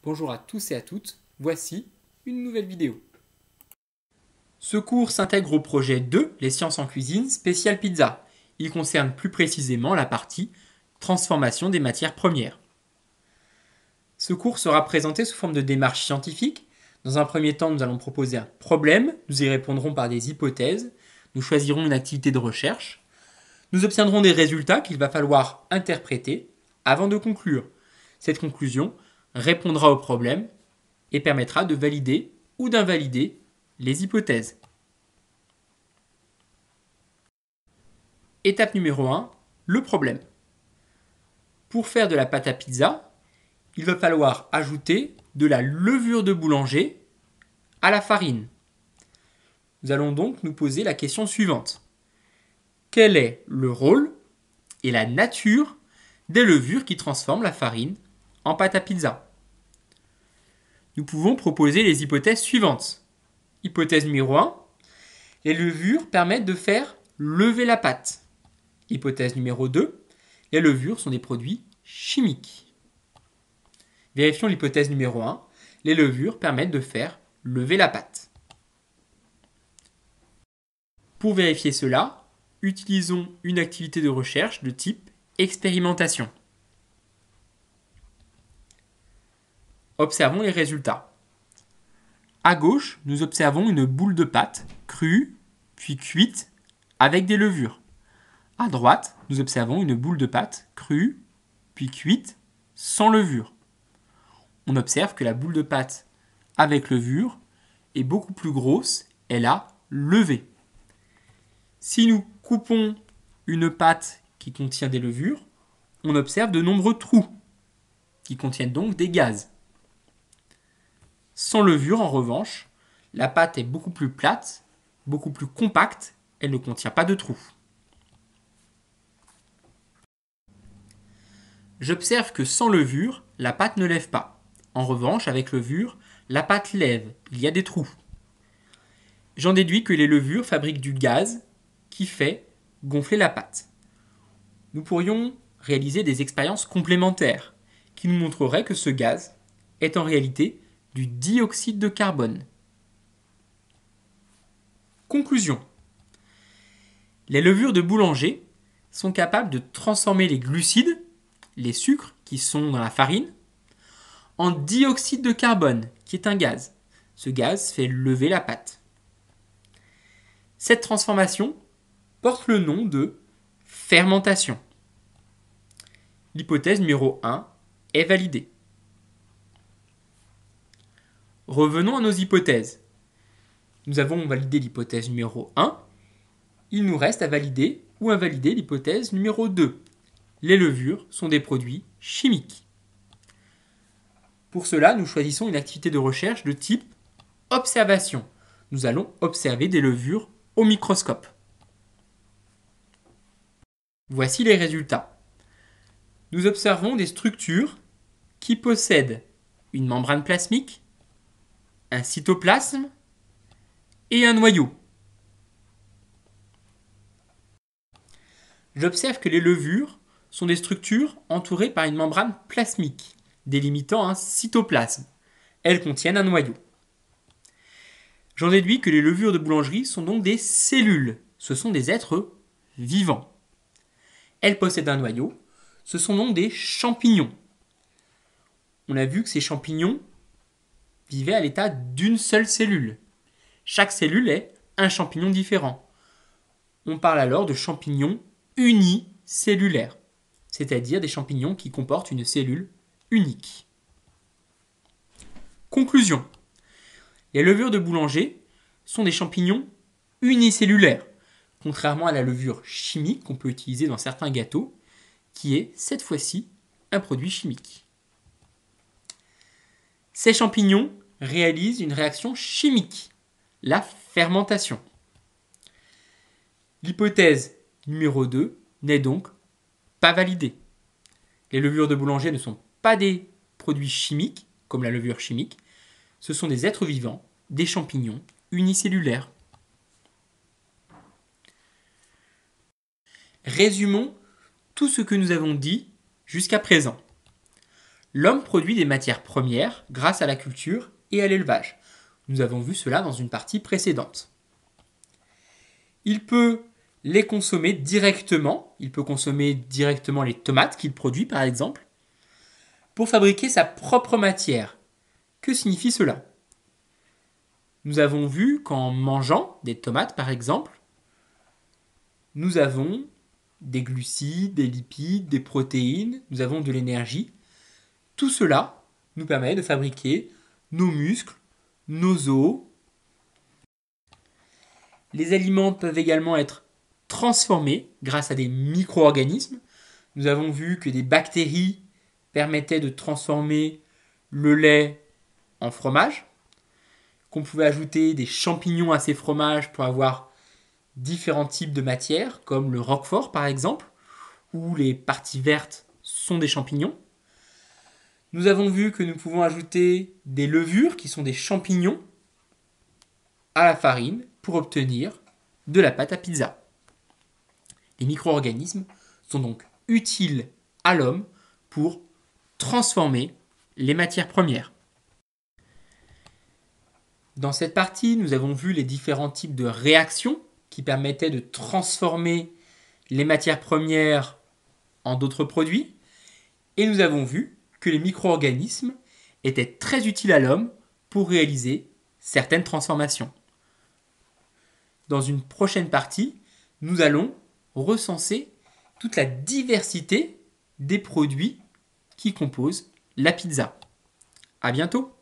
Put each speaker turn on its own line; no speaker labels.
Bonjour à tous et à toutes, voici une nouvelle vidéo. Ce cours s'intègre au projet 2, les sciences en cuisine, spécial pizza. Il concerne plus précisément la partie transformation des matières premières. Ce cours sera présenté sous forme de démarche scientifique. Dans un premier temps, nous allons proposer un problème, nous y répondrons par des hypothèses, nous choisirons une activité de recherche, nous obtiendrons des résultats qu'il va falloir interpréter avant de conclure. Cette conclusion répondra au problème et permettra de valider ou d'invalider les hypothèses. Étape numéro 1, le problème. Pour faire de la pâte à pizza, il va falloir ajouter de la levure de boulanger à la farine. Nous allons donc nous poser la question suivante. Quel est le rôle et la nature des levures qui transforment la farine en pâte à pizza? Nous pouvons proposer les hypothèses suivantes. Hypothèse numéro 1, les levures permettent de faire lever la pâte. Hypothèse numéro 2, les levures sont des produits chimiques. Vérifions l'hypothèse numéro 1, les levures permettent de faire lever la pâte. Pour vérifier cela, utilisons une activité de recherche de type expérimentation. Observons les résultats. À gauche, nous observons une boule de pâte crue, puis cuite, avec des levures. À droite, nous observons une boule de pâte crue, puis cuite, sans levure. On observe que la boule de pâte avec levure est beaucoup plus grosse, elle a levé. Si nous coupons une pâte qui contient des levures, on observe de nombreux trous, qui contiennent donc des gaz. Sans levure, en revanche, la pâte est beaucoup plus plate, beaucoup plus compacte, elle ne contient pas de trous. J'observe que sans levure, la pâte ne lève pas. En revanche, avec levure, la pâte lève, il y a des trous. J'en déduis que les levures fabriquent du gaz qui fait gonfler la pâte. Nous pourrions réaliser des expériences complémentaires qui nous montreraient que ce gaz est en réalité du dioxyde de carbone. Conclusion. Les levures de boulanger sont capables de transformer les glucides, les sucres qui sont dans la farine, en dioxyde de carbone, qui est un gaz. Ce gaz fait lever la pâte. Cette transformation porte le nom de fermentation. L'hypothèse numéro 1 est validée. Revenons à nos hypothèses. Nous avons validé l'hypothèse numéro 1. Il nous reste à valider ou invalider l'hypothèse numéro 2. Les levures sont des produits chimiques. Pour cela, nous choisissons une activité de recherche de type observation. Nous allons observer des levures au microscope. Voici les résultats. Nous observons des structures qui possèdent une membrane plasmique, un cytoplasme et un noyau. J'observe que les levures sont des structures entourées par une membrane plasmique, délimitant un cytoplasme. Elles contiennent un noyau. J'en déduis que les levures de boulangerie sont donc des cellules. Ce sont des êtres vivants. Elles possèdent un noyau. Ce sont donc des champignons. On a vu que ces champignons vivaient à l'état d'une seule cellule. Chaque cellule est un champignon différent. On parle alors de champignons unicellulaires, c'est-à-dire des champignons qui comportent une cellule unique. Conclusion. Les levures de boulanger sont des champignons unicellulaires, contrairement à la levure chimique qu'on peut utiliser dans certains gâteaux, qui est cette fois-ci un produit chimique. Ces champignons réalisent une réaction chimique, la fermentation. L'hypothèse numéro 2 n'est donc pas validée. Les levures de boulanger ne sont pas des produits chimiques, comme la levure chimique, ce sont des êtres vivants, des champignons unicellulaires. Résumons tout ce que nous avons dit jusqu'à présent. l'homme produit des matières premières grâce à la culture et à l'élevage. Nous avons vu cela dans une partie précédente. Il peut les consommer directement. Il peut consommer directement les tomates qu'il produit, par exemple, pour fabriquer sa propre matière. Que signifie cela? Nous avons vu qu'en mangeant des tomates, par exemple, nous avons des glucides, des lipides, des protéines, nous avons de l'énergie. Tout cela nous permet de fabriquer nos muscles, nos os. Les aliments peuvent également être transformés grâce à des micro-organismes. Nous avons vu que des bactéries permettaient de transformer le lait en fromage, qu'on pouvait ajouter des champignons à ces fromages pour avoir différents types de matières, comme le roquefort par exemple, où les parties vertes sont des champignons. Nous avons vu que nous pouvons ajouter des levures, qui sont des champignons, à la farine pour obtenir de la pâte à pizza. Les micro-organismes sont donc utiles à l'homme pour transformer les matières premières. Dans cette partie, nous avons vu les différents types de réactions qui permettaient de transformer les matières premières en d'autres produits. Et nous avons vu que les micro-organismes étaient très utiles à l'homme pour réaliser certaines transformations. Dans une prochaine partie, nous allons recenser toute la diversité des produits qui composent la pizza. À bientôt!